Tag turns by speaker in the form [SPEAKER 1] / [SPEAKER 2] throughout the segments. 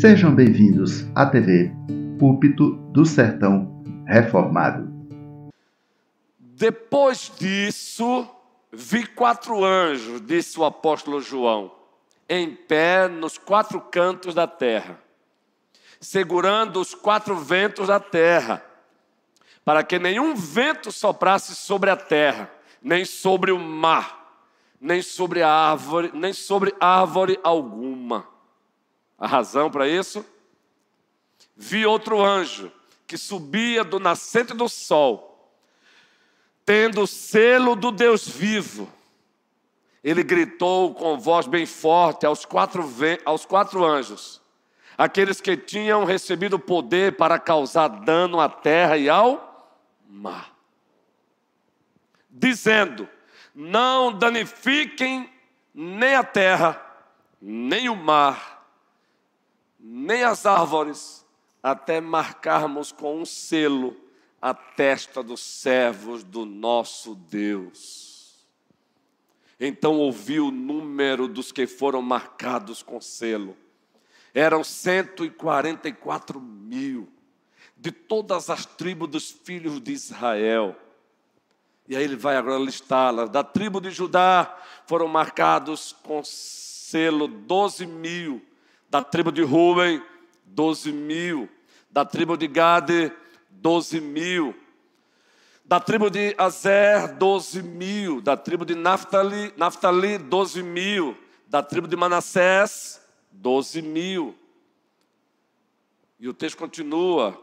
[SPEAKER 1] Sejam bem-vindos à TV Púlpito do Sertão Reformado.
[SPEAKER 2] Depois disso, vi 4 anjos, disse o apóstolo João, em pé nos 4 cantos da terra, segurando os 4 ventos da terra, para que nenhum vento soprasse sobre a terra, nem sobre o mar, nem sobre árvore alguma. A razão para isso? Vi outro anjo que subia do nascente do sol, tendo o selo do Deus vivo. Ele gritou com voz bem forte aos 4 anjos, aqueles que tinham recebido poder para causar dano à terra e ao mar, dizendo: não danifiquem nem a terra, nem o mar, nem as árvores, até marcarmos com um selo a testa dos servos do nosso Deus. Então ouvi o número dos que foram marcados com selo. Eram 144.000, de todas as tribos dos filhos de Israel. E aí ele vai agora listá-las. Da tribo de Judá foram marcados com selo 12.000. Da tribo de Rúben, 12.000. Da tribo de Gade, 12.000. Da tribo de Azer, 12.000. Da tribo de Naftali, 12.000. Da tribo de Manassés, 12.000. E o texto continua.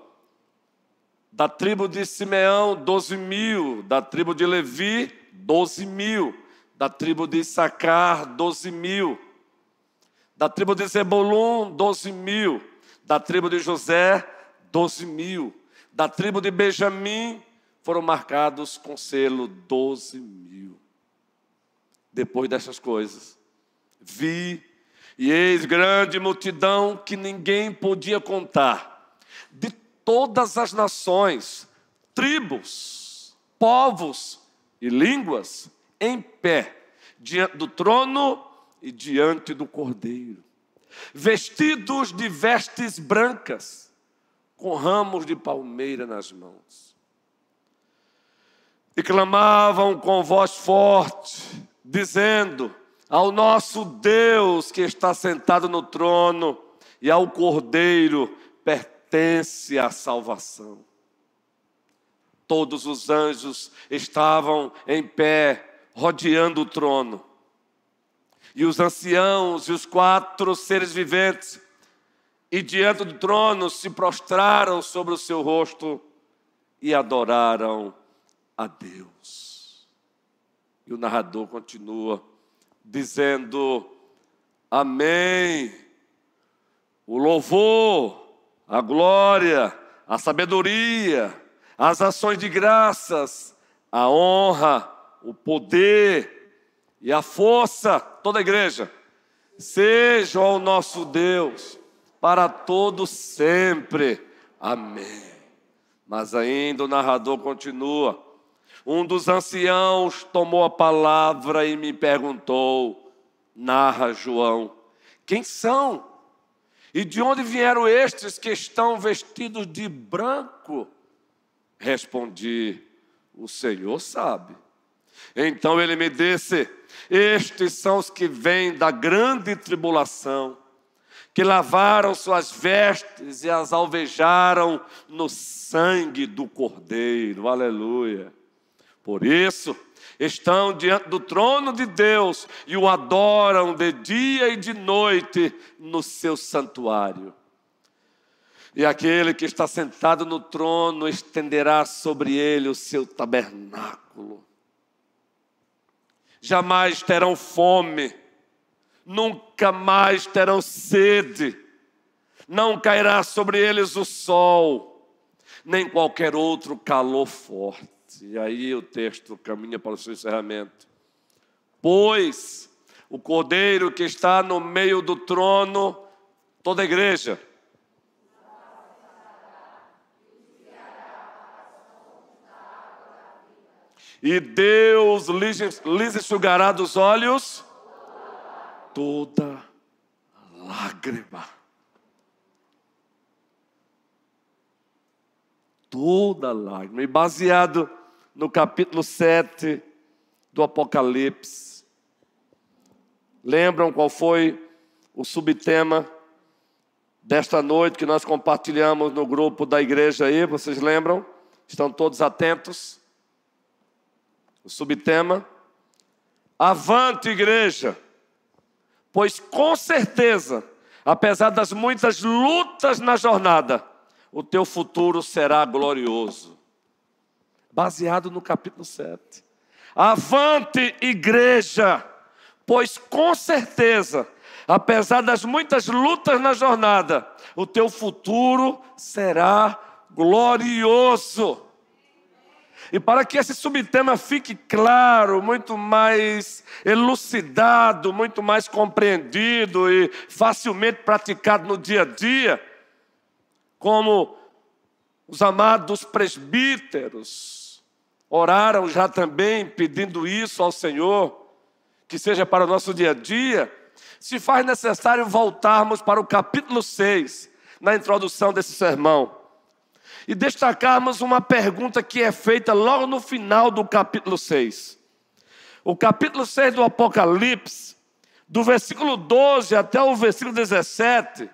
[SPEAKER 2] Da tribo de Simeão, 12.000. Da tribo de Levi, 12.000. Da tribo de Issacar, 12.000. Da tribo de Zebulun, 12.000. Da tribo de José, 12.000. Da tribo de Benjamim, foram marcados com selo 12.000. Depois dessas coisas, vi, e eis grande multidão que ninguém podia contar, de todas as nações, tribos, povos e línguas, em pé, diante do trono e diante do Cordeiro, vestidos de vestes brancas, com ramos de palmeira nas mãos. E clamavam com voz forte, dizendo: ao nosso Deus que está sentado no trono e ao Cordeiro pertence a salvação. Todos os anjos estavam em pé, rodeando o trono. E os anciãos e os 4 seres viventes, e diante do trono, se prostraram sobre o seu rosto e adoraram a Deus. E o narrador continua dizendo: amém. O louvor, a glória, a sabedoria, as ações de graças, a honra, o poder e a força, toda a igreja, sejam ao nosso Deus para todo sempre. Amém. Mas ainda o narrador continua. Um dos anciãos tomou a palavra e me perguntou, narra João: quem são? E de onde vieram estes que estão vestidos de branco? Respondi: o Senhor sabe. Então ele me disse: estes são os que vêm da grande tribulação, que lavaram suas vestes e as alvejaram no sangue do Cordeiro. Aleluia. Por isso, estão diante do trono de Deus e o adoram de dia e de noite no seu santuário. E aquele que está sentado no trono estenderá sobre ele o seu tabernáculo. Jamais terão fome, nunca mais terão sede, não cairá sobre eles o sol, nem qualquer outro calor forte. E aí o texto caminha para o seu encerramento. Pois o Cordeiro que está no meio do trono, toda a igreja, e Deus lhes enxugará dos olhos toda lágrima. toda lágrima. E baseado no capítulo 7 do Apocalipse. Lembram qual foi o subtema desta noite que nós compartilhamos no grupo da igreja aí? Vocês lembram? Estão todos atentos? O subtema: avante, igreja, pois com certeza, apesar das muitas lutas na jornada, o teu futuro será glorioso. Baseado no capítulo 7. Avante, igreja, pois com certeza, apesar das muitas lutas na jornada, o teu futuro será glorioso. E para que esse subtema fique claro, muito mais elucidado, muito mais compreendido e facilmente praticado no dia a dia, como os amados presbíteros oraram já também pedindo isso ao Senhor, que seja para o nosso dia a dia, se faz necessário voltarmos para o capítulo 6, na introdução desse sermão, e destacarmos uma pergunta que é feita logo no final do capítulo 6. O capítulo 6 do Apocalipse, do versículo 12 até o versículo 17,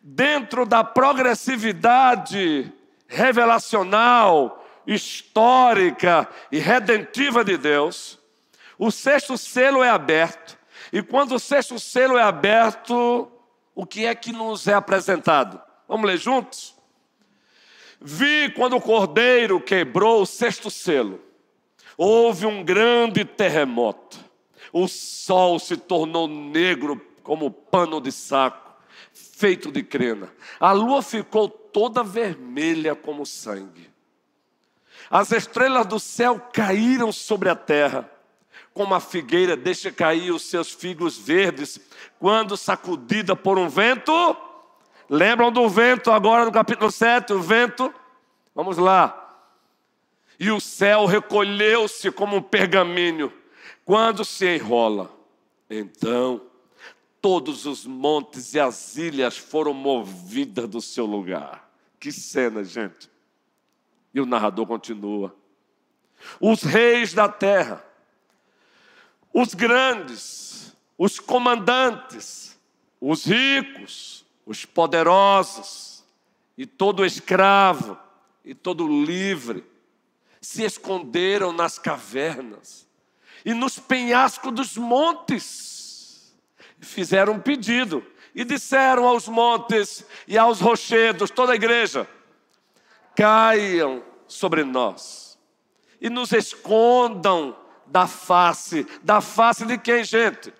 [SPEAKER 2] dentro da progressividade revelacional, histórica e redentiva de Deus, o sexto selo é aberto. E quando o sexto selo é aberto, o que é que nos é apresentado? Vamos ler juntos? Vi quando o Cordeiro quebrou o sexto selo. Houve um grande terremoto. O sol se tornou negro como pano de saco, feito de crina. A lua ficou toda vermelha como sangue. As estrelas do céu caíram sobre a terra, como a figueira deixa cair os seus figos verdes, quando sacudida por um vento. Lembram do vento agora no capítulo 7, o vento? Vamos lá. E o céu recolheu-se como um pergaminho, quando se enrola. Então, todos os montes e as ilhas foram movidas do seu lugar. Que cena, gente. E o narrador continua. Os reis da terra, os grandes, os comandantes, os ricos, os poderosos, e todo escravo, e todo livre, se esconderam nas cavernas, e nos penhascos dos montes, fizeram um pedido, e disseram aos montes e aos rochedos, toda a igreja: caiam sobre nós, e nos escondam da face de quem, gente?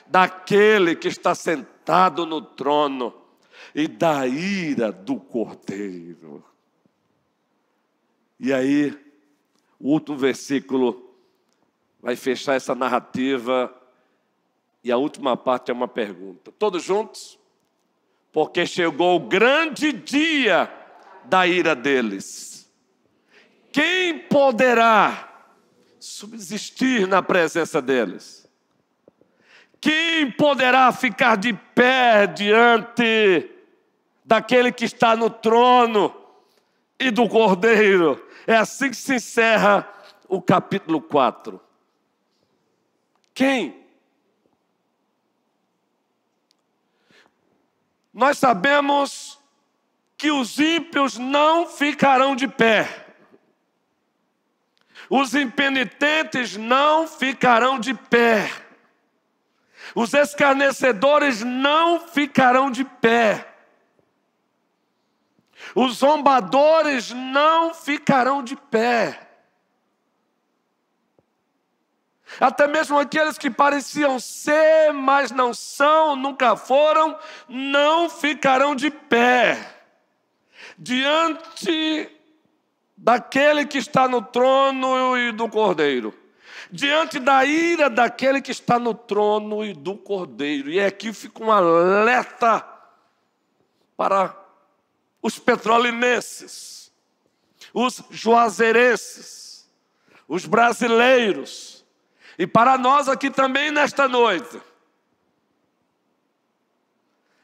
[SPEAKER 2] Daquele que está sentado no trono e da ira do Cordeiro. E aí, o último versículo vai fechar essa narrativa, e a última parte é uma pergunta. Todos juntos? Porque chegou o grande dia da ira deles. Quem poderá subsistir na presença deles? Quem poderá ficar de pé diante daquele que está no trono e do Cordeiro? É assim que se encerra o capítulo 4. Quem? Nós sabemos que os ímpios não ficarão de pé. Os impenitentes não ficarão de pé. Os escarnecedores não ficarão de pé. Os zombadores não ficarão de pé. Até mesmo aqueles que pareciam ser, mas não são, nunca foram, não ficarão de pé diante daquele que está no trono e do Cordeiro, diante da ira daquele que está no trono e do Cordeiro. E aqui fica um alerta para os petrolinenses, os juazeirenses, os brasileiros, e para nós aqui também nesta noite,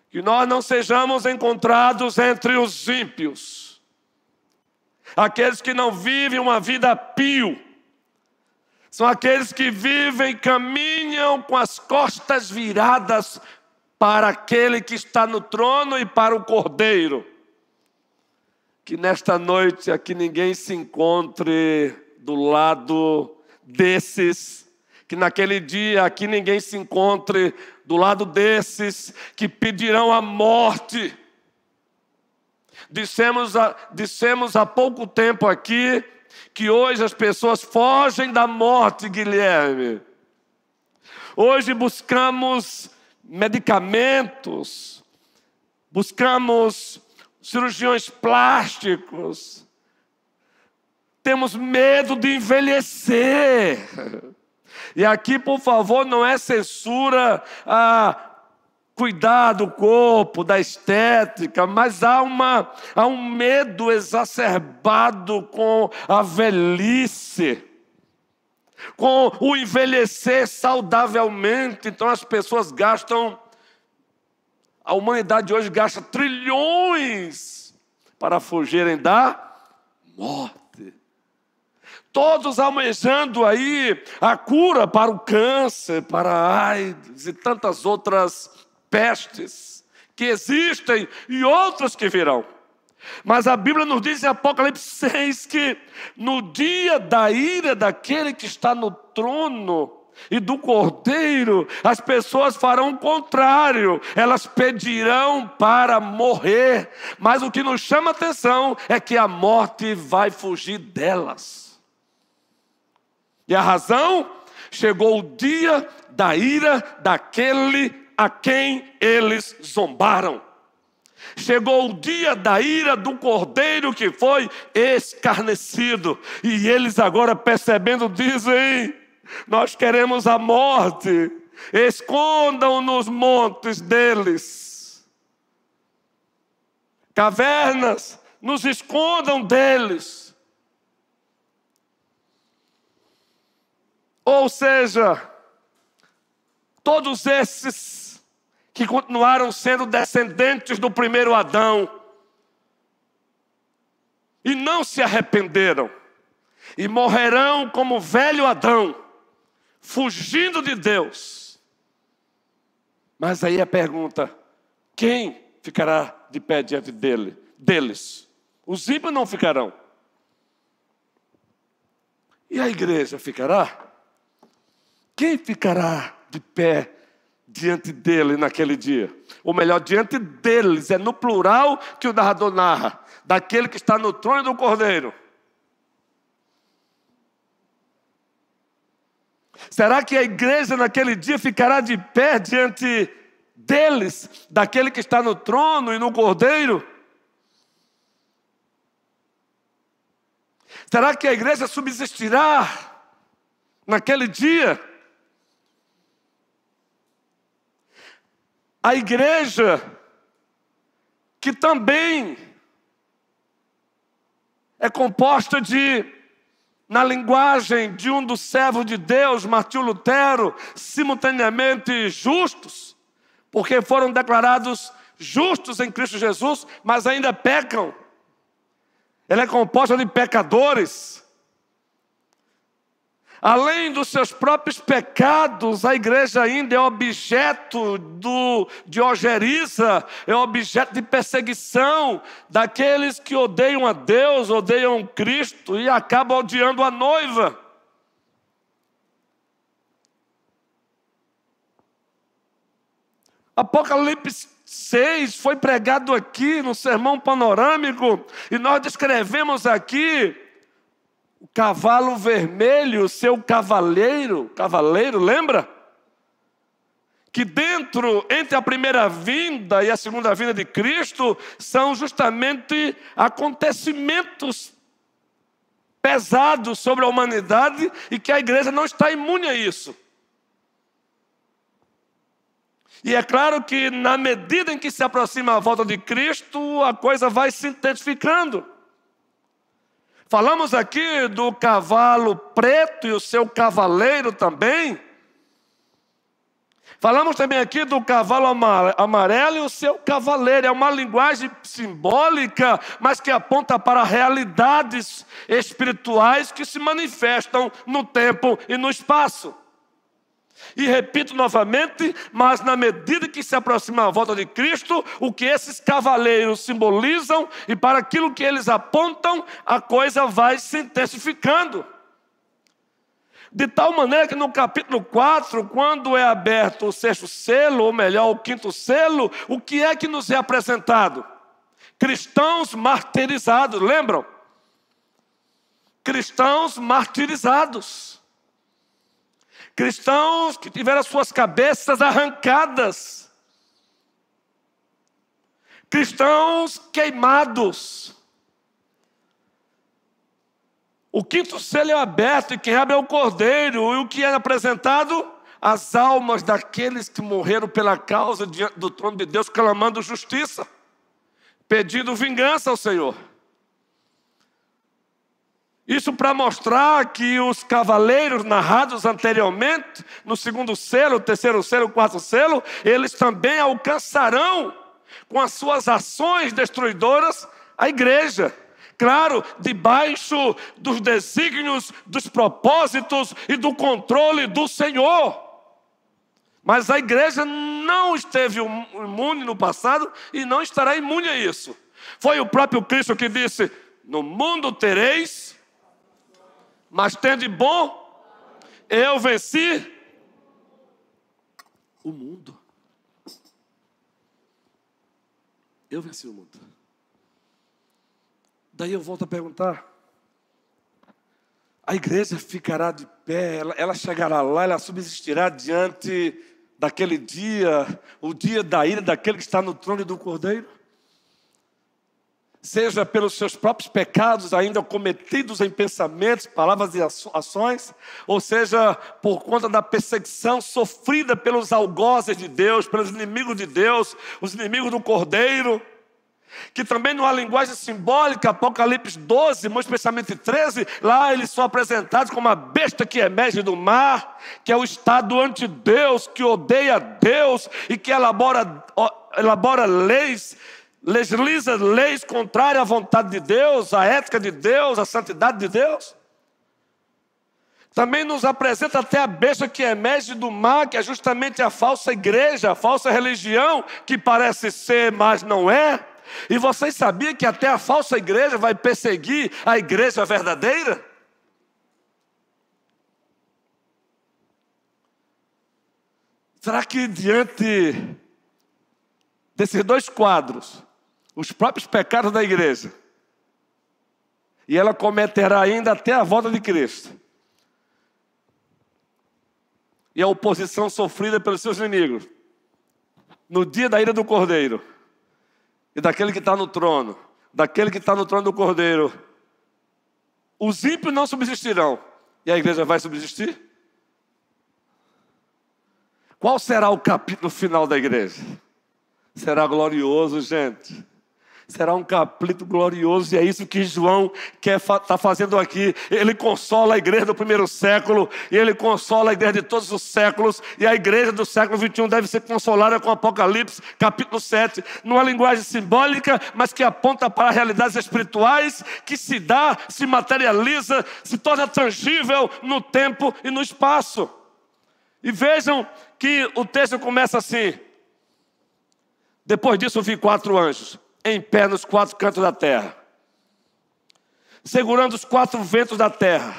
[SPEAKER 2] que nós não sejamos encontrados entre os ímpios, aqueles que não vivem uma vida pio. São aqueles que vivem, caminham com as costas viradas para aquele que está no trono e para o Cordeiro. Que nesta noite aqui ninguém se encontre do lado desses, que naquele dia aqui ninguém se encontre do lado desses que pedirão a morte. Dissemos há pouco tempo aqui que hoje as pessoas fogem da morte, Guilherme. Hoje buscamos medicamentos, buscamos cirurgiões plásticos, temos medo de envelhecer. E aqui, por favor, não é censura a cuidar do corpo, da estética, mas há um medo exacerbado com a velhice, com o envelhecer saudavelmente. Então as pessoas gastam, a humanidade hoje gasta trilhões para fugirem da morte. Todos almejando aí a cura para o câncer, para a AIDS e tantas outras pestes que existem e outras que virão. Mas a Bíblia nos diz em Apocalipse 6 que no dia da ira daquele que está no trono e do Cordeiro, as pessoas farão o contrário, elas pedirão para morrer. Mas o que nos chama a atenção é que a morte vai fugir delas. E a razão? Chegou o dia da ira daquele a quem eles zombaram. Chegou o dia da ira do Cordeiro que foi escarnecido. E eles agora percebendo dizem: nós queremos a morte. Escondam nos montes deles. Cavernas, nos escondam deles. Ou seja, todos esses que continuaram sendo descendentes do primeiro Adão e não se arrependeram, e morrerão como o velho Adão, fugindo de Deus. Mas aí a pergunta: quem ficará de pé diante deles? Os ímpios não ficarão. E a igreja ficará? Quem ficará de pé diante dele naquele dia? Ou melhor, diante deles, é no plural que o narrador narra, daquele que está no trono do Cordeiro. Será que a igreja naquele dia ficará de pé diante deles, daquele que está no trono e no Cordeiro? Será que a igreja subsistirá naquele dia? A igreja, que também é composta de, na linguagem de um dos servos de Deus, Martinho Lutero, simultaneamente justos, porque foram declarados justos em Cristo Jesus, mas ainda pecam. Ela é composta de pecadores. Além dos seus próprios pecados, a igreja ainda é objeto de ojeriza, é objeto de perseguição daqueles que odeiam a Deus, odeiam Cristo e acabam odiando a noiva. Apocalipse 6 foi pregado aqui no sermão panorâmico e nós descrevemos aqui o cavalo vermelho, seu cavaleiro, lembra? Que entre a primeira vinda e a segunda vinda de Cristo, são justamente acontecimentos pesados sobre a humanidade e que a igreja não está imune a isso. E é claro que na medida em que se aproxima a volta de Cristo, a coisa vai se intensificando. Falamos aqui do cavalo preto e o seu cavaleiro também. Falamos também aqui do cavalo amarelo e o seu cavaleiro. É uma linguagem simbólica, mas que aponta para realidades espirituais que se manifestam no tempo e no espaço. E repito novamente, mas na medida que se aproxima a volta de Cristo, o que esses cavaleiros simbolizam e para aquilo que eles apontam, a coisa vai se intensificando. De tal maneira que no capítulo 4, quando é aberto o sexto selo, ou melhor, o quinto selo, o que é que nos é apresentado? Cristãos martirizados, lembram? Cristãos martirizados. Cristãos que tiveram as suas cabeças arrancadas. Cristãos queimados. O quinto selo é aberto e quem abre é o Cordeiro. E o que é apresentado? As almas daqueles que morreram pela causa diante do trono de Deus, clamando justiça, pedindo vingança ao Senhor. Isso para mostrar que os cavaleiros narrados anteriormente, no segundo selo, terceiro selo, quarto selo, eles também alcançarão com as suas ações destruidoras a igreja. Claro, debaixo dos desígnios, dos propósitos e do controle do Senhor. Mas a igreja não esteve imune no passado e não estará imune a isso. Foi o próprio Cristo que disse: no mundo tereis, mas tende bom, eu venci o mundo. Eu venci o mundo. Daí eu volto a perguntar, a igreja ficará de pé, ela chegará lá, ela subsistirá diante daquele dia, o dia da ira daquele que está no trono do Cordeiro? Seja pelos seus próprios pecados ainda cometidos em pensamentos, palavras e ações, ou seja, por conta da perseguição sofrida pelos algozes de Deus, pelos inimigos de Deus, os inimigos do Cordeiro, que também numa linguagem simbólica, Apocalipse 12, muito especialmente 13, lá eles são apresentados como a besta que emerge do mar, que é o estado ante Deus, que odeia Deus e que elabora leis, legisla leis contrárias à vontade de Deus, à ética de Deus, à santidade de Deus. Também nos apresenta até a besta que emerge do mar, que é justamente a falsa igreja, a falsa religião, que parece ser, mas não é. E vocês sabiam que até a falsa igreja vai perseguir a igreja verdadeira? Será que diante desses dois quadros, os próprios pecados da igreja, e ela cometerá ainda até a volta de Cristo, e a oposição sofrida pelos seus inimigos, no dia da ira do Cordeiro, e daquele que está no trono, daquele que está no trono do Cordeiro, os ímpios não subsistirão, e a igreja vai subsistir? Qual será o capítulo final da igreja? Será glorioso, gente. Será um capítulo glorioso, e é isso que João está fazendo aqui. Ele consola a igreja do primeiro século, e ele consola a igreja de todos os séculos, e a igreja do século 21 deve ser consolada com Apocalipse, capítulo 7, numa linguagem simbólica, mas que aponta para realidades espirituais, que se dá, se materializa, se torna tangível no tempo e no espaço. E vejam que o texto começa assim: depois disso vi 4 anjos, em pé nos 4 cantos da terra, segurando os 4 ventos da terra,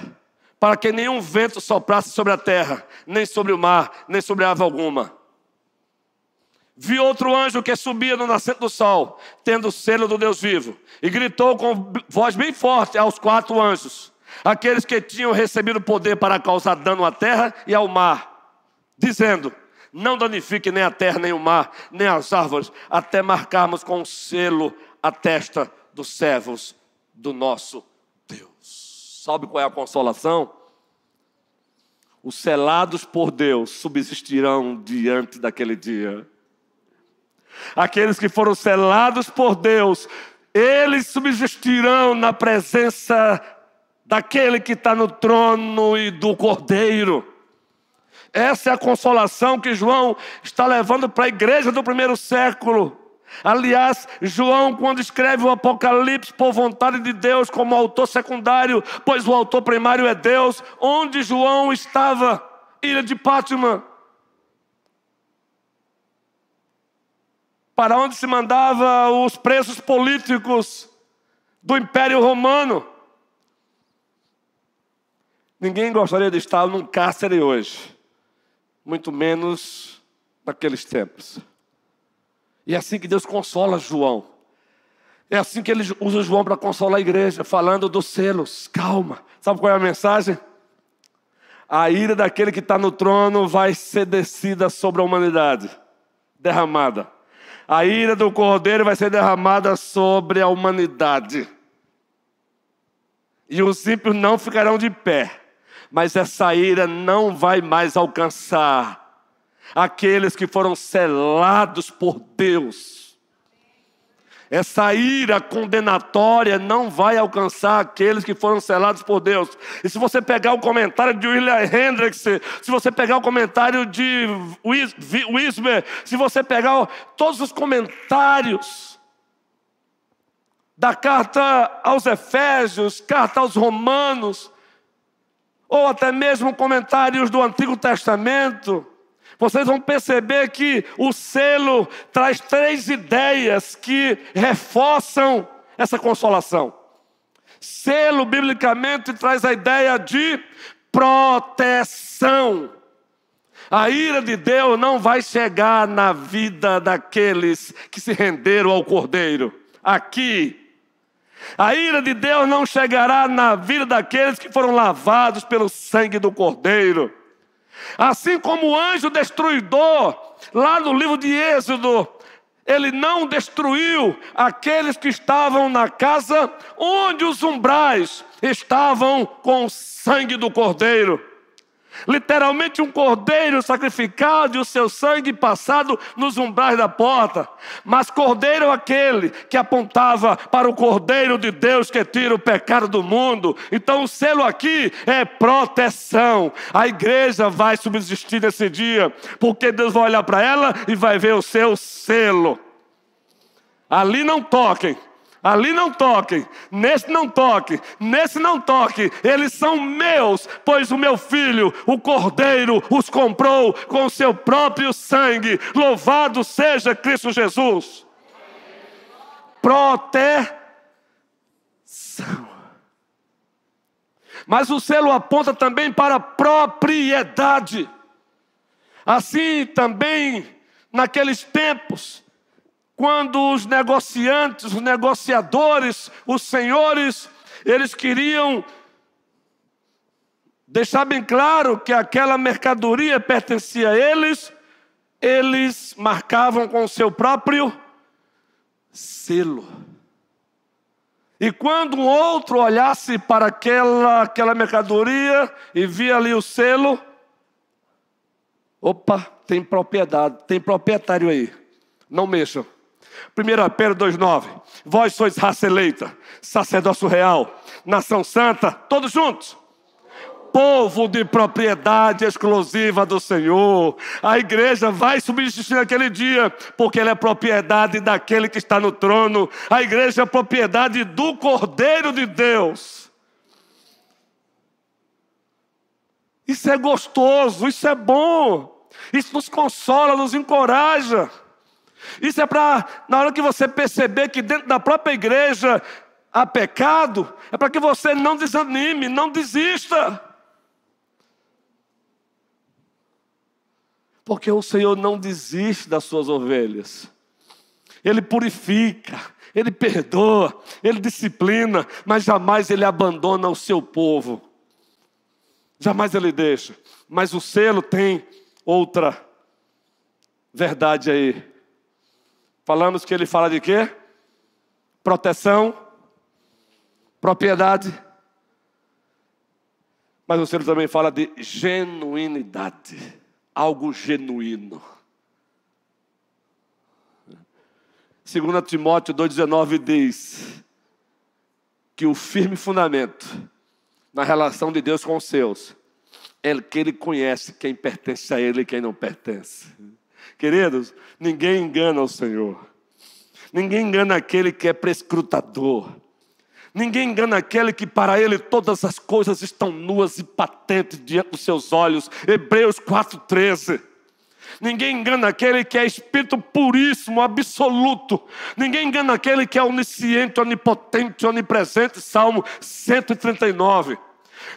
[SPEAKER 2] para que nenhum vento soprasse sobre a terra, nem sobre o mar, nem sobre ave alguma. Vi outro anjo que subia no nascente do sol, tendo o selo do Deus vivo, e gritou com voz bem forte aos 4 anjos, aqueles que tinham recebido poder para causar dano à terra e ao mar, dizendo: não danifique nem a terra, nem o mar, nem as árvores, até marcarmos com um selo a testa dos servos do nosso Deus. Sabe qual é a consolação? Os selados por Deus subsistirão diante daquele dia. Aqueles que foram selados por Deus, eles subsistirão na presença daquele que está no trono e do Cordeiro. Essa é a consolação que João está levando para a igreja do primeiro século. Aliás, João, quando escreve o Apocalipse por vontade de Deus como autor secundário, pois o autor primário é Deus, onde João estava? Ilha de Pátima. Para onde se mandava os presos políticos do Império Romano. Ninguém gostaria de estar num cárcere hoje, muito menos naqueles tempos. E é assim que Deus consola João. É assim que ele usa João para consolar a igreja, falando dos selos. Calma. Sabe qual é a mensagem? A ira daquele que está no trono vai ser descida sobre a humanidade, derramada. A ira do Cordeiro vai ser derramada sobre a humanidade. E os ímpios não ficarão de pé. Mas essa ira não vai mais alcançar aqueles que foram selados por Deus. Essa ira condenatória não vai alcançar aqueles que foram selados por Deus. E se você pegar o comentário de William Hendricks, se você pegar o comentário de Wismer, se você pegar todos os comentários da carta aos Efésios, carta aos Romanos, ou até mesmo comentários do Antigo Testamento, vocês vão perceber que o selo traz 3 ideias que reforçam essa consolação. Selo, biblicamente, traz a ideia de proteção. A ira de Deus não vai chegar na vida daqueles que se renderam ao Cordeiro. Aqui. A ira de Deus não chegará na vida daqueles que foram lavados pelo sangue do Cordeiro. Assim como o anjo destruidor, lá no livro de Êxodo, ele não destruiu aqueles que estavam na casa onde os umbrais estavam com o sangue do Cordeiro. Literalmente um cordeiro sacrificado e o seu sangue passado nos umbrais da porta. Mas cordeiro aquele que apontava para o Cordeiro de Deus que tira o pecado do mundo. Então o selo aqui é proteção. A igreja vai subsistir nesse dia, porque Deus vai olhar para ela e vai ver o seu selo. Ali não toquem. Ali não toquem, nesse não toque, nesse não toque, eles são meus, pois o meu filho, o Cordeiro, os comprou com o seu próprio sangue. Louvado seja Cristo Jesus. Proteção. Mas o selo aponta também para a propriedade. Assim também, naqueles tempos, quando os negociantes, os negociadores, os senhores, eles queriam deixar bem claro que aquela mercadoria pertencia a eles, eles marcavam com o seu próprio selo. E quando um outro olhasse para aquela mercadoria e via ali o selo, opa, tem propriedade, tem proprietário aí, não mexam. 1 Pedro 2,9. Vós sois raça eleita, sacerdócio real, nação santa, todos juntos. Povo de propriedade exclusiva do Senhor. A igreja vai subsistir naquele dia, porque ela é propriedade daquele que está no trono. A igreja é propriedade do Cordeiro de Deus. Isso é gostoso, isso é bom. Isso nos consola, nos encoraja. Isso é para, na hora que você perceber que dentro da própria igreja há pecado, é para que você não desanime, não desista. Porque o Senhor não desiste das suas ovelhas. Ele purifica, Ele perdoa, Ele disciplina, mas jamais Ele abandona o seu povo. Jamais Ele deixa. Mas o selo tem outra verdade aí. Falamos que ele fala de quê? Proteção, propriedade. Mas o selo também fala de genuinidade. Algo genuíno. 2 Timóteo 2,19 diz que o firme fundamento na relação de Deus com os seus é que Ele conhece quem pertence a Ele e quem não pertence. Queridos, ninguém engana o Senhor. Ninguém engana aquele que é prescrutador. Ninguém engana aquele que para Ele todas as coisas estão nuas e patentes diante dos seus olhos. Hebreus 4,13. Ninguém engana aquele que é Espírito puríssimo, absoluto. Ninguém engana aquele que é onisciente, onipotente, onipresente. Salmo 139.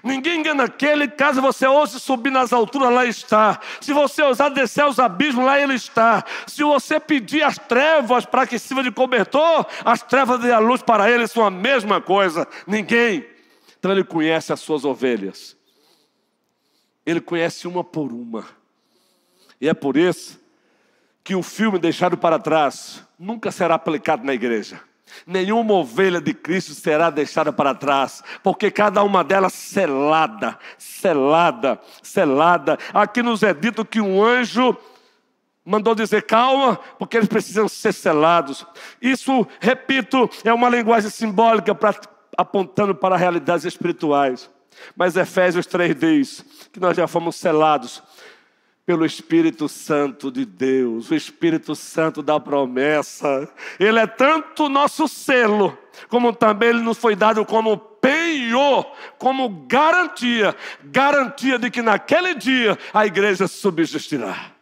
[SPEAKER 2] Ninguém engana aquele, caso você ouse subir nas alturas, lá está. Se você ousar descer aos abismos, lá Ele está. Se você pedir as trevas para que sirva de cobertor, as trevas e a luz para Ele são a mesma coisa. Ninguém. Então Ele conhece as suas ovelhas. Ele conhece uma por uma. E é por isso que o filme Deixado para Trás nunca será aplicado na igreja. Nenhuma ovelha de Cristo será deixada para trás, porque cada uma delas selada. Aqui nos é dito que um anjo mandou dizer calma, porque eles precisam ser selados. Isso, repito, é uma linguagem simbólica apontando para realidades espirituais. Mas Efésios 3 diz que nós já fomos selados pelo Espírito Santo de Deus, o Espírito Santo da promessa. Ele é tanto nosso selo, como também Ele nos foi dado como penhor, como garantia de que naquele dia a igreja subsistirá.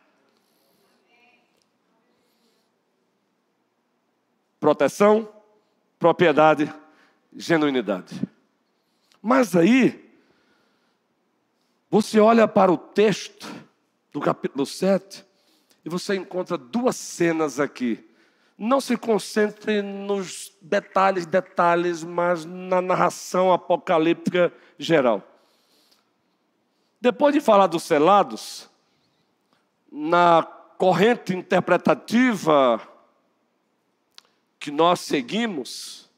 [SPEAKER 2] Proteção, propriedade, genuinidade. Mas aí, você olha para o texto do capítulo 7, e você encontra duas cenas aqui. Não se concentre nos detalhes, mas na narração apocalíptica geral. Depois de falar dos selados, na corrente interpretativa que nós seguimos,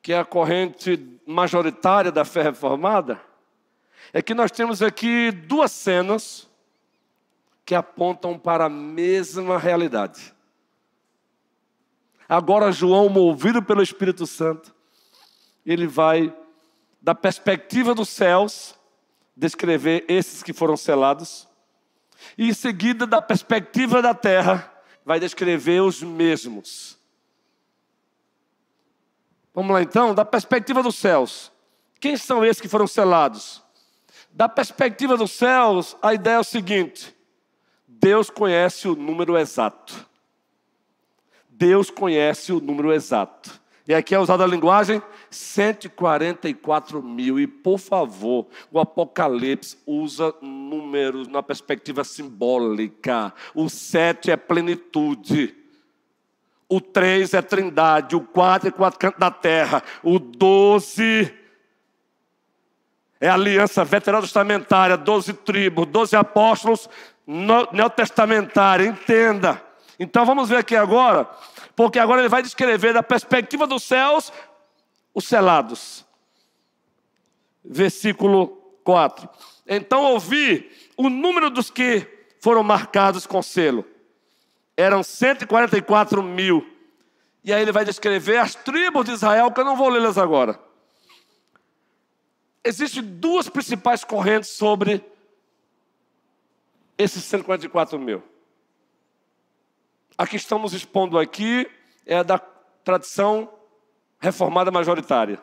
[SPEAKER 2] que é a corrente majoritária da fé reformada, é que nós temos aqui duas cenas que apontam para a mesma realidade. Agora João, movido pelo Espírito Santo, ele vai, da perspectiva dos céus, descrever esses que foram selados. E em seguida, da perspectiva da terra, vai descrever os mesmos. Vamos lá então, da perspectiva dos céus. Quem são esses que foram selados? Da perspectiva dos céus, a ideia é o seguinte: Deus conhece o número exato. Deus conhece o número exato. E aqui é usada a linguagem 144 mil. E por favor, o Apocalipse usa números na perspectiva simbólica. O 7 é plenitude. O 3 é trindade. O 4 é 4 cantos da terra. O 12 é aliança veterotestamentária, 12 tribos, 12 apóstolos neotestamentária. Entenda. Então vamos ver aqui agora, porque agora ele vai descrever da perspectiva dos céus os selados. Versículo 4. Então ouvi o número dos que foram marcados com selo. Eram 144 mil. E aí ele vai descrever as tribos de Israel, que eu não vou lê-las agora. Existem duas principais correntes sobre esses 144 mil. A que estamos expondo aqui é a da tradição reformada majoritária.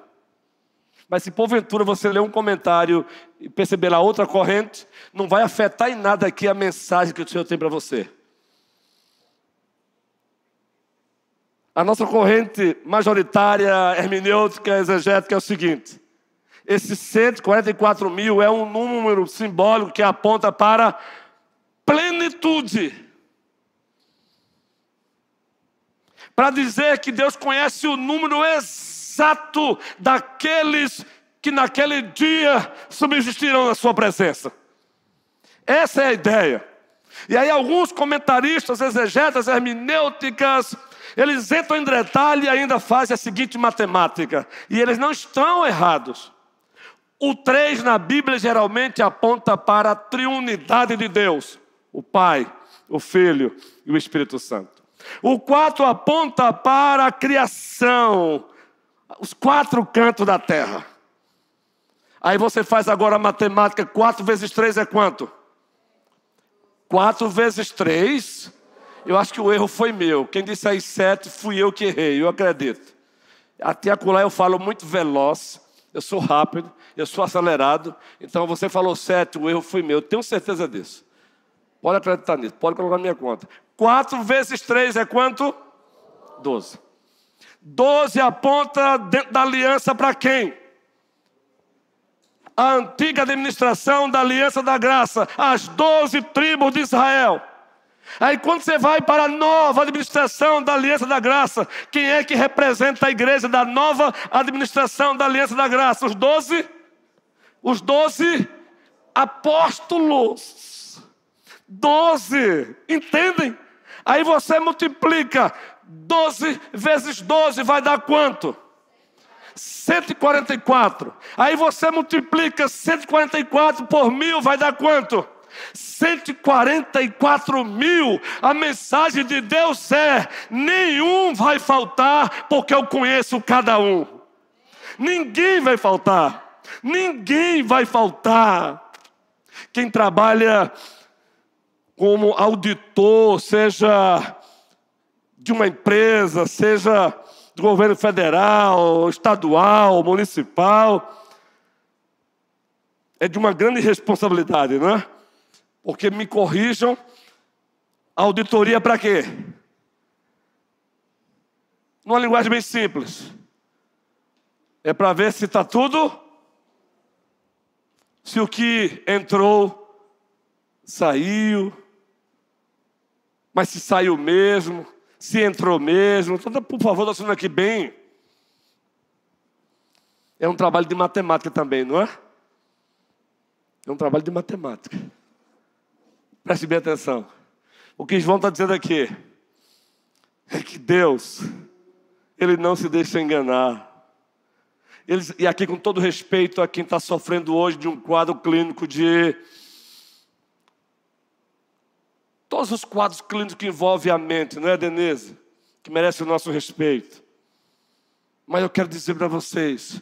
[SPEAKER 2] Mas se porventura você ler um comentário e perceber a outra corrente, não vai afetar em nada aqui a mensagem que o Senhor tem para você. A nossa corrente majoritária, hermenêutica, exegética é o seguinte: esses 144 mil é um número simbólico que aponta para plenitude. Para dizer que Deus conhece o número exato daqueles que naquele dia subsistirão na sua presença. Essa é a ideia. E aí alguns comentaristas, exegetas, hermenêuticas, eles entram em detalhe e ainda fazem a seguinte matemática. E eles não estão errados. O 3 na Bíblia geralmente aponta para a triunidade de Deus. O Pai, o Filho e o Espírito Santo. O 4 aponta para a criação. Os 4 cantos da terra. Aí você faz agora a matemática. 4 vezes 3 é quanto? 4 vezes 3. Eu acho que o erro foi meu. Quem disse aí 7, fui eu que errei, eu acredito. Até acolá eu falo muito veloz. Eu sou rápido, eu sou acelerado. Então você falou 7, o erro foi meu. Eu tenho certeza disso. Pode acreditar nisso, pode colocar na minha conta. 4 vezes 3 é quanto? 12. 12 aponta dentro da aliança para quem? A antiga administração da aliança da graça. As 12 tribos de Israel. Aí quando você vai para a nova administração da aliança da graça, quem é que representa a igreja da nova administração da aliança da graça? Os 12? Os 12 apóstolos. 12, entendem? Aí você multiplica 12 vezes 12 vai dar quanto? 144. Aí você multiplica 144 por 1000 vai dar quanto? 144.000. A mensagem de Deus é: nenhum vai faltar, porque eu conheço cada um. Ninguém vai faltar. Ninguém vai faltar. Quem trabalha como auditor, seja de uma empresa, seja do governo federal, estadual, municipal, é de uma grande responsabilidade, não é? Porque me corrijam, a auditoria para quê? Numa linguagem bem simples. É para ver se está tudo, se o que entrou, saiu, mas se saiu mesmo, se entrou mesmo. Então, por favor, estou sendo aqui bem. É um trabalho de matemática também, não é? É um trabalho de matemática. Preste bem atenção. O que João está dizendo aqui é que Deus, Ele não se deixa enganar. E aqui, com todo respeito a quem está sofrendo hoje de um quadro clínico de... Todos os quadros clínicos que envolvem a mente, não é, Denise? Que merece o nosso respeito. Mas eu quero dizer para vocês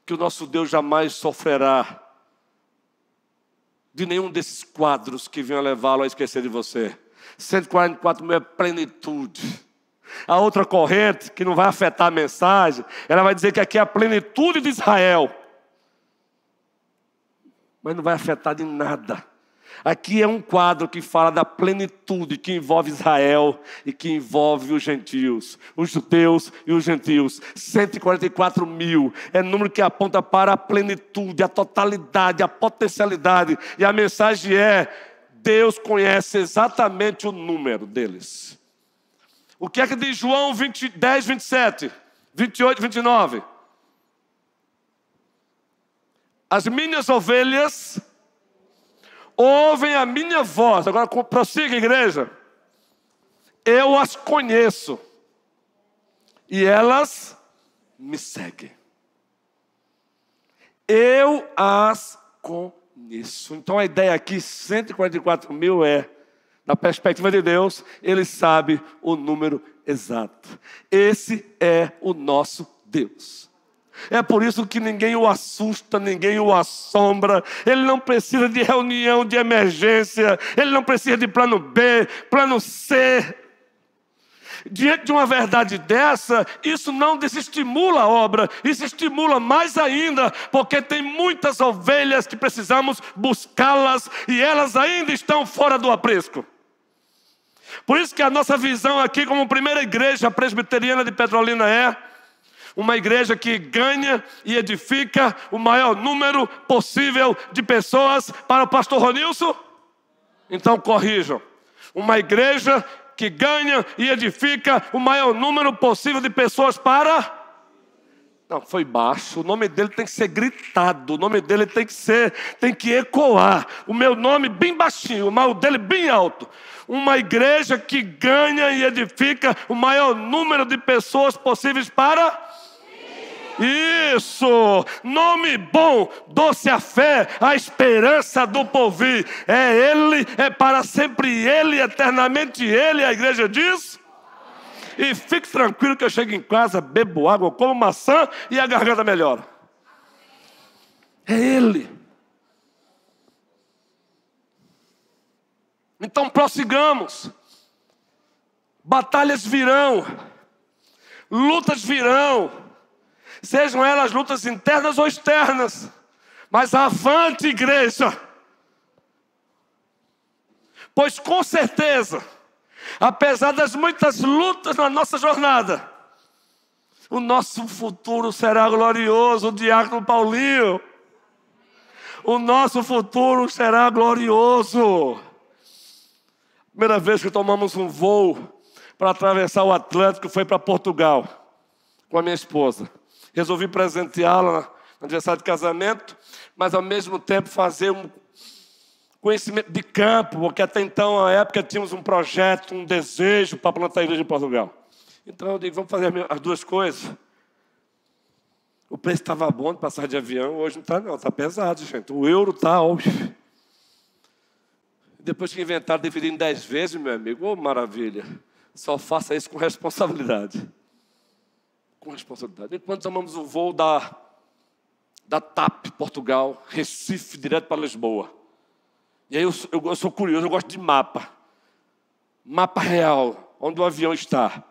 [SPEAKER 2] que o nosso Deus jamais sofrerá de nenhum desses quadros que venham levá-lo a esquecer de você. 144.000 é plenitude. A outra corrente, que não vai afetar a mensagem, ela vai dizer que aqui é a plenitude de Israel. Mas não vai afetar em nada. Aqui é um quadro que fala da plenitude, que envolve Israel e que envolve os gentios, os judeus e os gentios. 144.000 é número que aponta para a plenitude, a totalidade, a potencialidade. E a mensagem é: Deus conhece exatamente o número deles. O que é que diz João 10, 27, 28, 29? As minhas ovelhas ouvem a minha voz. Agora prossiga, igreja. Eu as conheço e elas me seguem. Eu as conheço. Então a ideia aqui, 144.000 é, na perspectiva de Deus, Ele sabe o número exato. Esse é o nosso Deus. É por isso que ninguém o assusta, ninguém o assombra. Ele não precisa de reunião de emergência. Ele não precisa de plano B, plano C. Diante de uma verdade dessa, isso não desestimula a obra. Isso estimula mais ainda, porque tem muitas ovelhas que precisamos buscá-las e elas ainda estão fora do aprisco. Por isso que a nossa visão aqui como primeira igreja presbiteriana de Petrolina é uma igreja que ganha e edifica o maior número possível de pessoas para o pastor Ronilson? Então corrijam. Uma igreja que ganha e edifica o maior número possível de pessoas para... Não, foi baixo. O nome dele tem que ser gritado. O nome dele tem que ecoar. O meu nome bem baixinho, o dele bem alto. Uma igreja que ganha e edifica o maior número de pessoas possíveis para... Isso, nome bom, doce a fé, a esperança do porvir. É Ele, é para sempre Ele, eternamente Ele, a igreja diz. E fique tranquilo que eu chego em casa, bebo água, como maçã e a garganta melhora. É Ele. Então prossigamos. Batalhas virão. Lutas virão. Sejam elas lutas internas ou externas. Mas avante, igreja. Pois com certeza, apesar das muitas lutas na nossa jornada, o nosso futuro será glorioso, o diácono Paulinho. O nosso futuro será glorioso. Primeira vez que tomamos um voo para atravessar o Atlântico foi para Portugal, com a minha esposa. Resolvi presenteá-la no aniversário de casamento, mas ao mesmo tempo fazer um conhecimento de campo, porque até então, na época, tínhamos um projeto, um desejo para plantar a igreja em Portugal. Então eu digo, vamos fazer as duas coisas. O preço estava bom de passar de avião, hoje não está não, está pesado, gente. O euro está, óbvio. Depois que inventaram dividir em 10 vezes, meu amigo, oh, maravilha. Só faça isso com responsabilidade. Com responsabilidade. Enquanto tomamos o voo da TAP, Portugal, Recife, direto para Lisboa. E aí eu sou curioso, eu gosto de mapa. Mapa real, onde o avião está.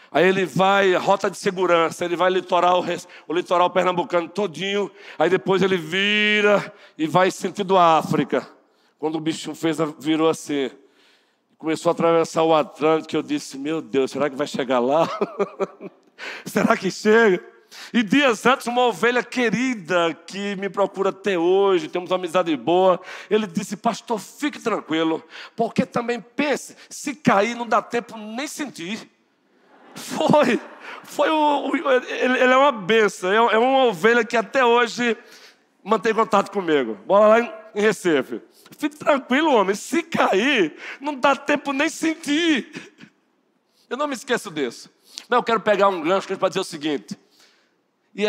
[SPEAKER 2] Aí ele vai, rota de segurança, ele vai o litoral pernambucano todinho. Aí depois ele vira e vai sentido África. Quando o bicho virou assim, começou a atravessar o Atlântico, eu disse, meu Deus, será que vai chegar lá? Será que chega? E dias antes, uma ovelha querida que me procura até hoje, temos uma amizade boa, ele disse, pastor, fique tranquilo, porque também pense, se cair não dá tempo nem sentir. Ele é uma bênção, é uma ovelha que até hoje mantém contato comigo. Bora lá em Recife. Fique tranquilo, homem, se cair, não dá tempo nem sentir. Eu não me esqueço disso. Mas eu quero pegar um gancho para dizer o seguinte. E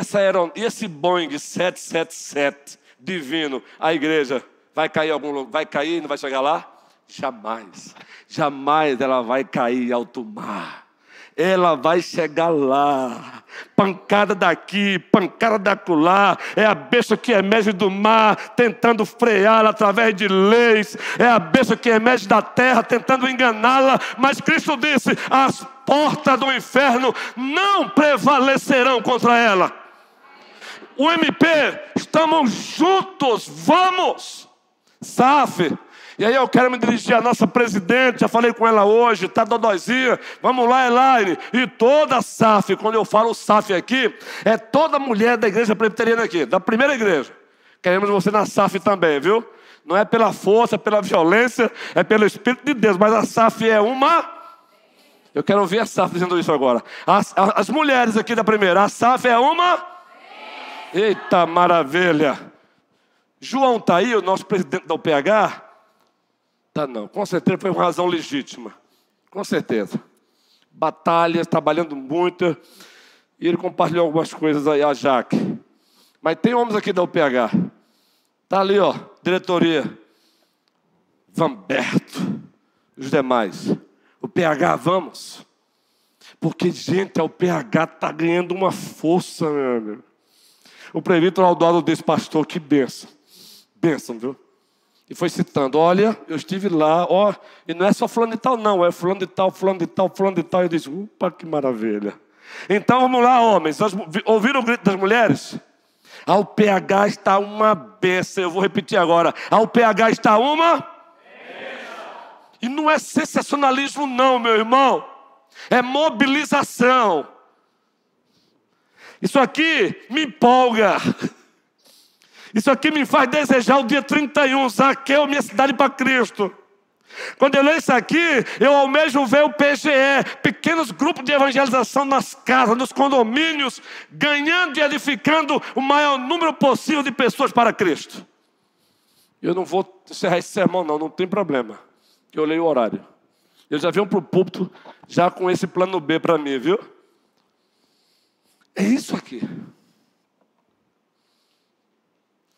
[SPEAKER 2] esse Boeing 777 divino, a igreja vai cair em algum lugar? Vai cair e não vai chegar lá? Jamais. Jamais ela vai cair em alto mar. Ela vai chegar lá. Pancada daqui, pancada dacolá. É a besta que emerge do mar, tentando freá-la através de leis. É a besta que emerge da terra, tentando enganá-la. Mas Cristo disse, as portas do inferno não prevalecerão contra ela. O MP, estamos juntos, vamos. SAF. E aí eu quero me dirigir à nossa presidente, já falei com ela hoje, está dodóizinha. Vamos lá, Elaine. E toda a SAF, quando eu falo SAF aqui, é toda mulher da igreja presbiteriana aqui, da primeira igreja. Queremos você na SAF também, viu? Não é pela força, pela violência, é pelo Espírito de Deus. Mas a SAF é uma... Eu quero ouvir a SAF dizendo isso agora. As mulheres aqui da primeira, a SAF é uma... Eita maravilha. João está aí, o nosso presidente da UPH... Tá não, com certeza foi uma razão legítima. Com certeza. Batalhas, trabalhando muito. E ele compartilhou algumas coisas aí, a Jaque. Mas tem homens aqui da UPH. Tá ali, ó, diretoria. Vamberto. Os demais. O PH, vamos. Porque, gente, a UPH está ganhando uma força, meu amigo. O presbítero Aldoado desse pastor, que bênção. Bênção, viu? E foi citando, olha, eu estive lá, ó, e não é só fulano de tal, não, é fulano de tal, fulano de tal, fulano de tal. Eu disse, opa, que maravilha. Então vamos lá, homens, ouviram o grito das mulheres? A UPH está uma bênção, eu vou repetir agora, a UPH está uma bênção. E não é sensacionalismo não, meu irmão, é mobilização. Isso aqui me empolga. Isso aqui me faz desejar o dia 31, Zaqueu, minha cidade para Cristo. Quando eu leio isso aqui, eu almejo ver o PGE, pequenos grupos de evangelização nas casas, nos condomínios, ganhando e edificando o maior número possível de pessoas para Cristo. Eu não vou encerrar esse sermão não tem problema, que eu leio o horário. Eu já venho para o púlpito, já com esse plano B para mim, viu? É isso aqui.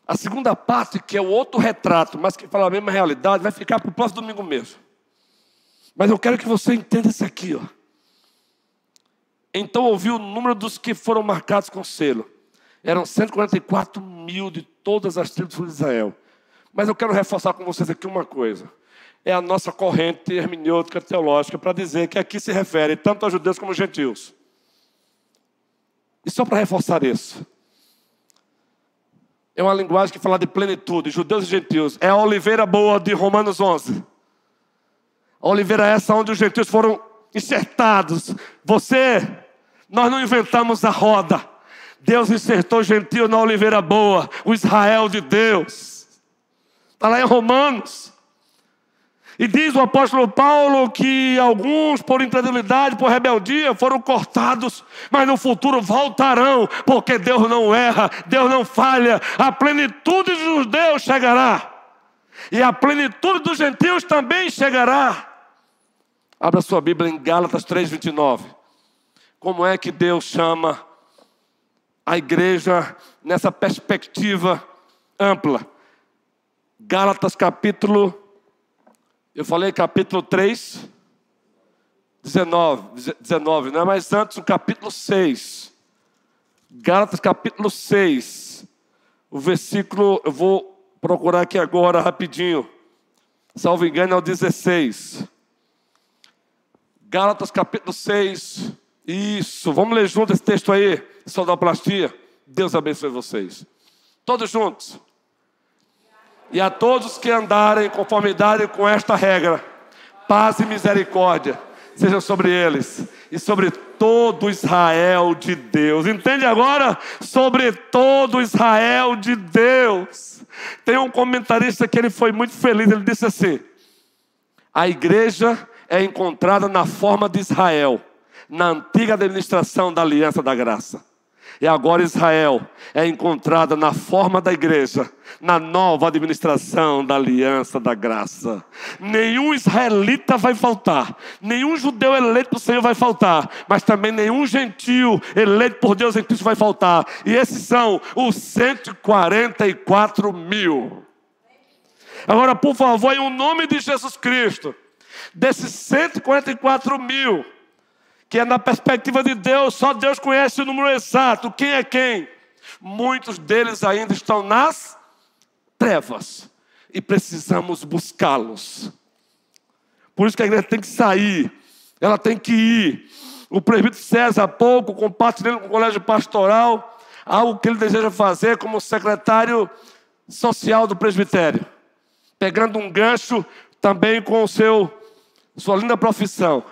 [SPEAKER 2] A segunda parte, que é o outro retrato, mas que fala a mesma realidade, vai ficar para o próximo domingo mesmo. Mas eu quero que você entenda isso aqui, ó. Então ouvi o número dos que foram marcados com selo. Eram 144 mil de todas as tribos de Israel. Mas eu quero reforçar com vocês aqui uma coisa. É a nossa corrente hermenêutica teológica para dizer que aqui se refere tanto a judeus como a gentios. E só para reforçar isso, é uma linguagem que fala de plenitude, judeus e gentios. É a oliveira boa de Romanos 11. A oliveira é essa onde os gentios foram enxertados. Nós não inventamos a roda. Deus enxertou o gentio na oliveira boa, o Israel de Deus. Está lá em Romanos. E diz o apóstolo Paulo que alguns, por incredulidade, por rebeldia, foram cortados, mas no futuro voltarão, porque Deus não erra, Deus não falha. A plenitude dos judeus chegará, e a plenitude dos gentios também chegará. Abra sua Bíblia em Gálatas 3:29. Como é que Deus chama a igreja nessa perspectiva ampla? Gálatas capítulo 3, 19, não é mais antes, no capítulo 6. Gálatas capítulo 6, o versículo, eu vou procurar aqui agora rapidinho, salvo engano é o 16. Gálatas capítulo 6, isso, vamos ler junto esse texto aí, sonoplastia. Deus abençoe vocês. Todos juntos. E a todos que andarem em conformidade com esta regra, paz e misericórdia sejam sobre eles e sobre todo Israel de Deus. Entende agora? Sobre todo Israel de Deus. Tem um comentarista que ele foi muito feliz, ele disse assim: a igreja é encontrada na forma de Israel, na antiga administração da aliança da graça. E agora Israel é encontrada na forma da igreja, na nova administração da aliança da graça. Nenhum israelita vai faltar, nenhum judeu eleito do Senhor vai faltar, mas também nenhum gentio eleito por Deus em Cristo vai faltar. E esses são os 144 mil. Agora, por favor, em o nome de Jesus Cristo, desses 144 mil, que é na perspectiva de Deus, só Deus conhece o número exato, quem é quem. Muitos deles ainda estão nas trevas e precisamos buscá-los. Por isso que a igreja tem que sair, ela tem que ir. O presbítero César, há pouco, compartilhando com o colégio pastoral, algo que ele deseja fazer como secretário social do presbitério, pegando um gancho também com sua linda profissão.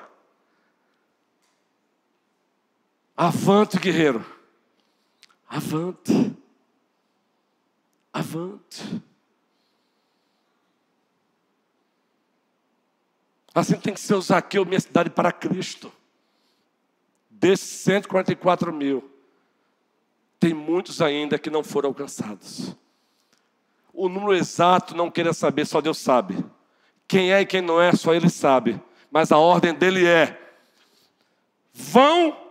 [SPEAKER 2] Avante, guerreiro. Avante. Avante. Assim tem que ser o Zaqueu, minha cidade para Cristo. Desses 144 mil, tem muitos ainda que não foram alcançados. O número exato não queira saber, só Deus sabe. Quem é e quem não é, só Ele sabe. Mas a ordem dele é: vão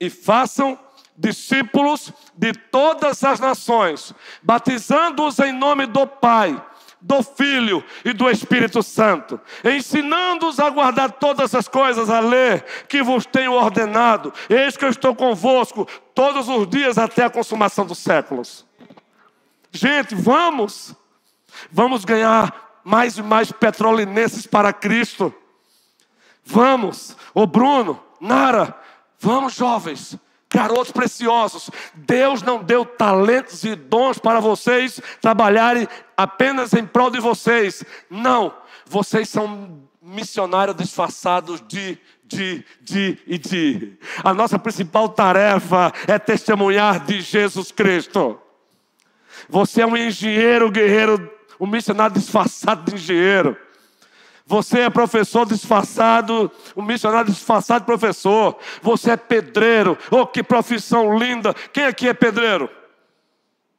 [SPEAKER 2] e façam discípulos de todas as nações, batizando-os em nome do Pai, do Filho e do Espírito Santo, ensinando-os a guardar todas as coisas, a ler, que vos tenho ordenado. Eis que eu estou convosco todos os dias até a consumação dos séculos. Gente, vamos ganhar mais e mais petrolinenses para Cristo. Vamos, ô Bruno, Nara, vamos, jovens, garotos preciosos. Deus não deu talentos e dons para vocês trabalharem apenas em prol de vocês. Não, vocês são missionários disfarçados de. A nossa principal tarefa é testemunhar de Jesus Cristo. Você é um engenheiro, guerreiro, um missionário disfarçado de engenheiro. Você é professor disfarçado, um missionário disfarçado de professor. Você é pedreiro. Oh, que profissão linda. Quem aqui é pedreiro?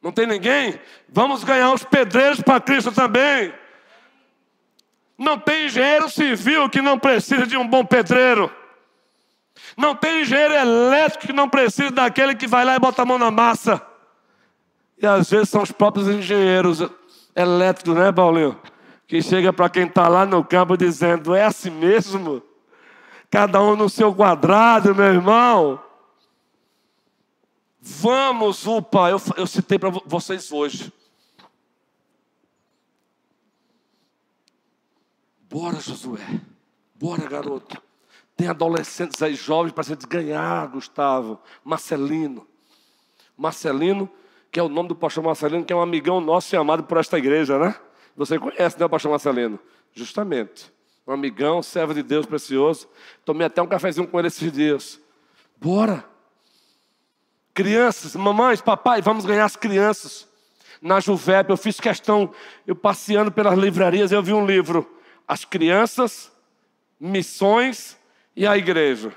[SPEAKER 2] Não tem ninguém? Vamos ganhar os pedreiros para Cristo também. Não tem engenheiro civil que não precisa de um bom pedreiro. Não tem engenheiro elétrico que não precisa daquele que vai lá e bota a mão na massa. E às vezes são os próprios engenheiros elétricos, né, Paulinho? Que chega para quem está lá no campo dizendo: é assim mesmo? Cada um no seu quadrado, meu irmão. Vamos, eu citei para vocês hoje. Bora, Josué. Bora, garoto. Tem adolescentes aí, jovens, para você ganhar, Gustavo. Marcelino. Marcelino, que é o nome do pastor Marcelino, que é um amigão nosso e amado por esta igreja, né? Você conhece, né, o pastor Marcelino? Justamente. Um amigão, servo de Deus precioso. Tomei até um cafezinho com ele esses dias. Bora. Crianças, mamães, papai, vamos ganhar as crianças. Na Juvep, eu fiz questão, eu passeando pelas livrarias, eu vi um livro. As crianças, missões e a igreja.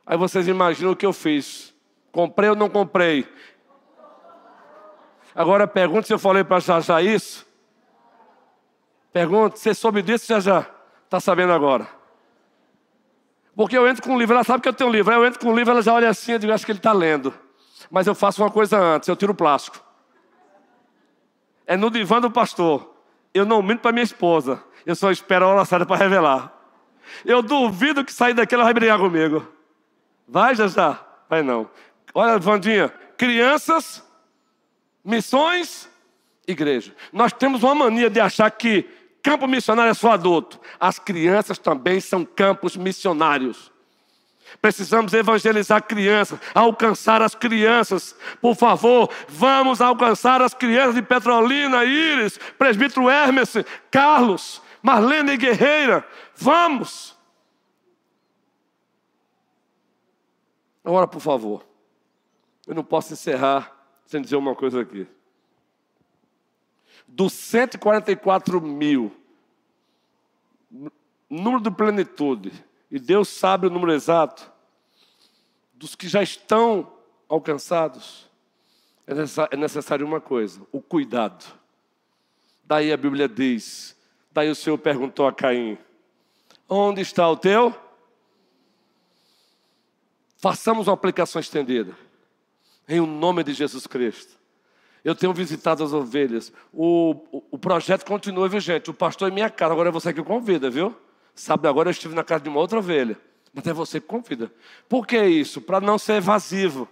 [SPEAKER 2] Aí vocês imaginam o que eu fiz. Comprei ou não comprei? Agora pergunta se eu falei para Jajá isso. Pergunta, você soube disso, Jajá? Está sabendo agora. Porque eu entro com o livro, ela sabe que eu tenho um livro. Aí eu entro com o livro, ela já olha assim, eu digo, acho que ele está lendo. Mas eu faço uma coisa antes, eu tiro o plástico. É no divã do pastor. Eu não minto para minha esposa. Eu só espero a hora certa para revelar. Eu duvido que sair daqui ela vai brigar comigo. Vai, Jajá? Vai não. Olha, Vandinha. Crianças, missões, igreja. Nós temos uma mania de achar que campo missionário é só adulto. As crianças também são campos missionários. Precisamos evangelizar crianças, alcançar as crianças. Por favor, vamos alcançar as crianças de Petrolina, Íris, Presbítero Hermes, Carlos, Marlene Guerreira. Vamos! Agora, por favor, eu não posso encerrar sem dizer uma coisa aqui. Dos 144 mil, número de plenitude, e Deus sabe o número exato, dos que já estão alcançados, é necessário uma coisa, o cuidado. Daí a Bíblia diz, daí o Senhor perguntou a Caim, onde está o teu? Façamos uma aplicação estendida, em o nome de Jesus Cristo. Eu tenho visitado as ovelhas, o projeto continua, viu gente? O pastor é minha casa, agora é você que convida, viu? Sabe, agora eu estive na casa de uma outra ovelha, mas é você que convida. Por que isso? Para não ser evasivo,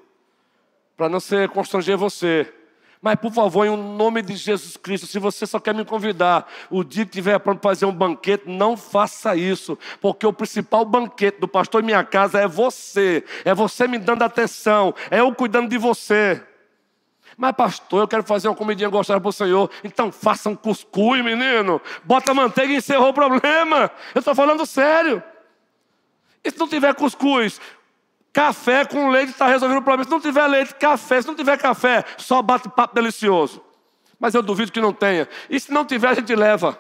[SPEAKER 2] para não ser constranger você. Mas, por favor, em nome de Jesus Cristo, se você só quer me convidar, o dia que tiver pronto para fazer um banquete, não faça isso. Porque o principal banquete do pastor em minha casa é você. É você me dando atenção, é eu cuidando de você. Mas, pastor, eu quero fazer uma comidinha gostosa para o Senhor. Então faça um cuscuz, menino. Bota manteiga e encerrou o problema. Eu estou falando sério. E se não tiver cuscuz, café com leite está resolvendo o problema. Se não tiver leite, café. Se não tiver café, só bate-papo delicioso. Mas eu duvido que não tenha. E se não tiver, a gente leva.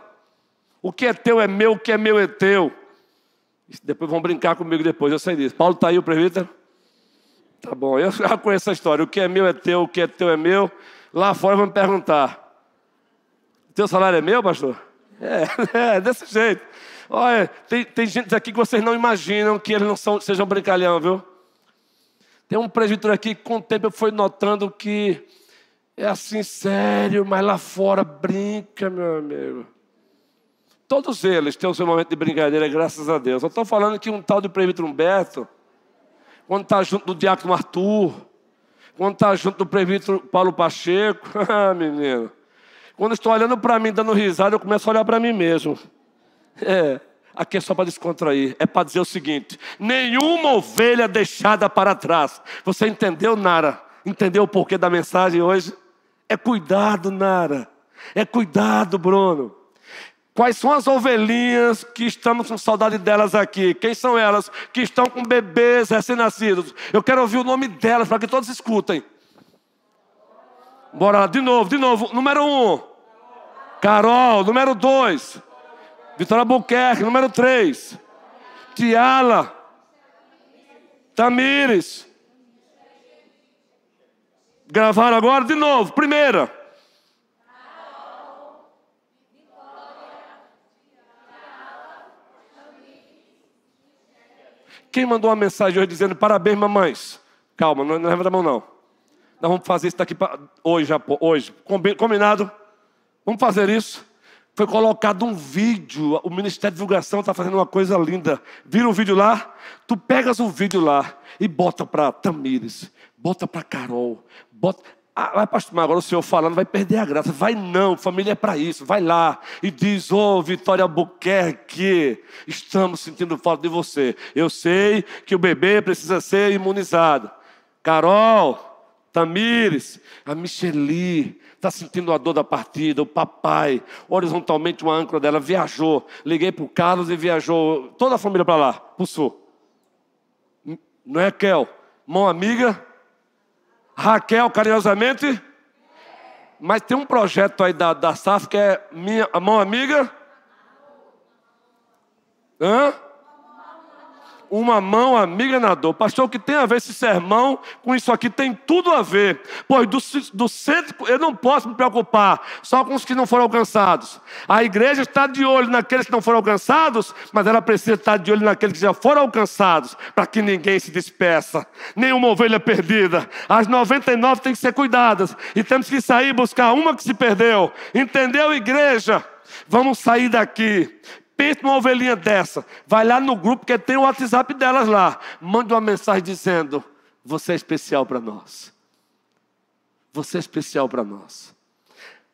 [SPEAKER 2] O que é teu é meu, o que é meu é teu. Depois vão brincar comigo depois, eu sei disso. Paulo está aí, o presbítero? Tá bom, eu já conheço a história. O que é meu é teu, o que é teu é meu. Lá fora vão me perguntar. Teu salário é meu, pastor? É desse jeito. Olha, tem gente aqui que vocês não imaginam que eles não sejam brincalhão, viu? Tem um presbítero aqui que com o tempo eu fui notando que é assim sério, mas lá fora brinca, meu amigo. Todos eles têm o seu momento de brincadeira, graças a Deus. Eu estou falando que um tal de presbítero Humberto, quando está junto do diácono Arthur, quando está junto do presbítero Paulo Pacheco, menino. Quando estou olhando para mim, dando risada, eu começo a olhar para mim mesmo. Aqui é só para descontrair. É para dizer o seguinte: nenhuma ovelha deixada para trás. Você entendeu, Nara? Entendeu o porquê da mensagem hoje? É cuidado, Nara. É cuidado, Bruno. Quais são as ovelhinhas que estamos com saudade delas aqui? Quem são elas que estão com bebês recém-nascidos? Eu quero ouvir o nome delas para que todos escutem. Bora lá, de novo. Número 1, Carol. Número 2, Vitória Albuquerque. Número 3, Tiala. Tamires. Gravaram agora? De novo. Primeira. Quem mandou uma mensagem hoje dizendo parabéns, mamães? Calma, não levanta a mão não. Nós vamos fazer isso daqui para hoje. Combinado? Vamos fazer isso. Foi colocado um vídeo. O Ministério de Divulgação está fazendo uma coisa linda. Vira o vídeo lá? Tu pegas o vídeo lá e bota para Tamires, bota para Carol, Vai, pastor, mas agora o senhor falando vai perder a graça. Vai não, família é para isso. Vai lá e diz: ô Vitória Albuquerque, estamos sentindo falta de você. Eu sei que o bebê precisa ser imunizado. Carol, Tamires, a Micheli está sentindo a dor da partida. O papai, horizontalmente uma âncora dela viajou. Liguei para o Carlos e viajou toda a família para lá, para o sul. Não é, Kel? Mão amiga? Raquel, carinhosamente? Mas tem um projeto aí da SAF que é a mão amiga? Hã? Uma mão amiga na dor. Pastor, o que tem a ver esse sermão com isso aqui? Tem tudo a ver. Pois do centro, eu não posso me preocupar só com os que não foram alcançados. A igreja está de olho naqueles que não foram alcançados, mas ela precisa estar de olho naqueles que já foram alcançados, para que ninguém se dispersa, nenhuma ovelha perdida. As 99 têm que ser cuidadas, e temos que sair e buscar uma que se perdeu. Entendeu, igreja? Vamos sair daqui. Pense numa ovelhinha dessa. Vai lá no grupo que tem o WhatsApp delas lá. Mande uma mensagem dizendo: você é especial para nós. Você é especial para nós.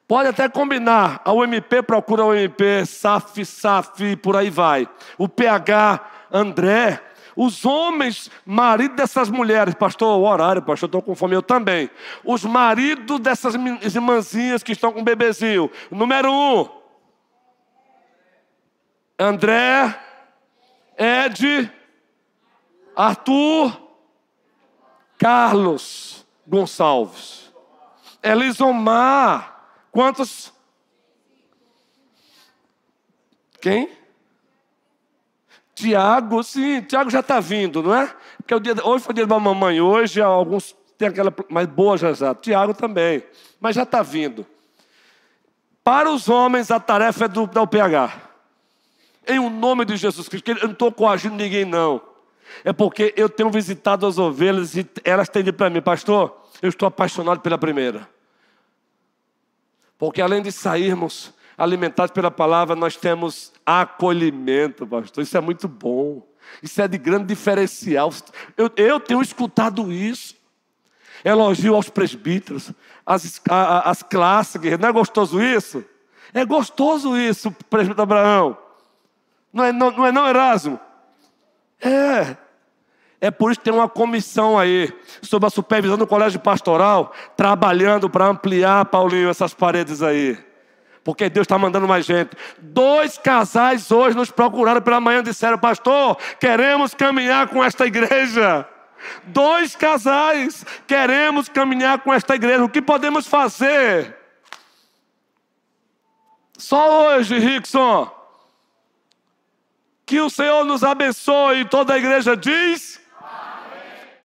[SPEAKER 2] Pode até combinar. A UMP procura a UMP, SAF, por aí vai. O PH, André. Os homens, marido dessas mulheres. Pastor, o horário, pastor, estou com fome. Eu também. Os maridos dessas irmãzinhas que estão com bebezinho. Número 1. André, Ed, Arthur, Carlos Gonçalves, Elisomar. Quantos? Quem? Tiago, sim, Tiago já está vindo, não é? Porque hoje foi o dia da mamãe, hoje alguns têm aquela, mas boa já. Tiago também, mas já está vindo. Para os homens a tarefa é da UPH. Em o nome de Jesus Cristo, eu não estou coagindo ninguém não. É porque eu tenho visitado as ovelhas e elas têm dito para mim: pastor, eu estou apaixonado pela primeira. Porque além de sairmos alimentados pela palavra, nós temos acolhimento, pastor. Isso é muito bom. Isso é de grande diferencial. Eu tenho escutado isso. Elogio aos presbíteros, as clássicas. Não é gostoso isso? É gostoso isso, presbítero Abraão. Não é não, Erasmo? É por isso que tem uma comissão aí, sob a supervisão do colégio pastoral, trabalhando para ampliar, Paulinho, essas paredes aí. Porque Deus está mandando mais gente. 2 casais hoje nos procuraram pela manhã e disseram: pastor, queremos caminhar com esta igreja. 2 casais, queremos caminhar com esta igreja. O que podemos fazer? Só hoje, Rickson. Que o Senhor nos abençoe. Toda a igreja diz: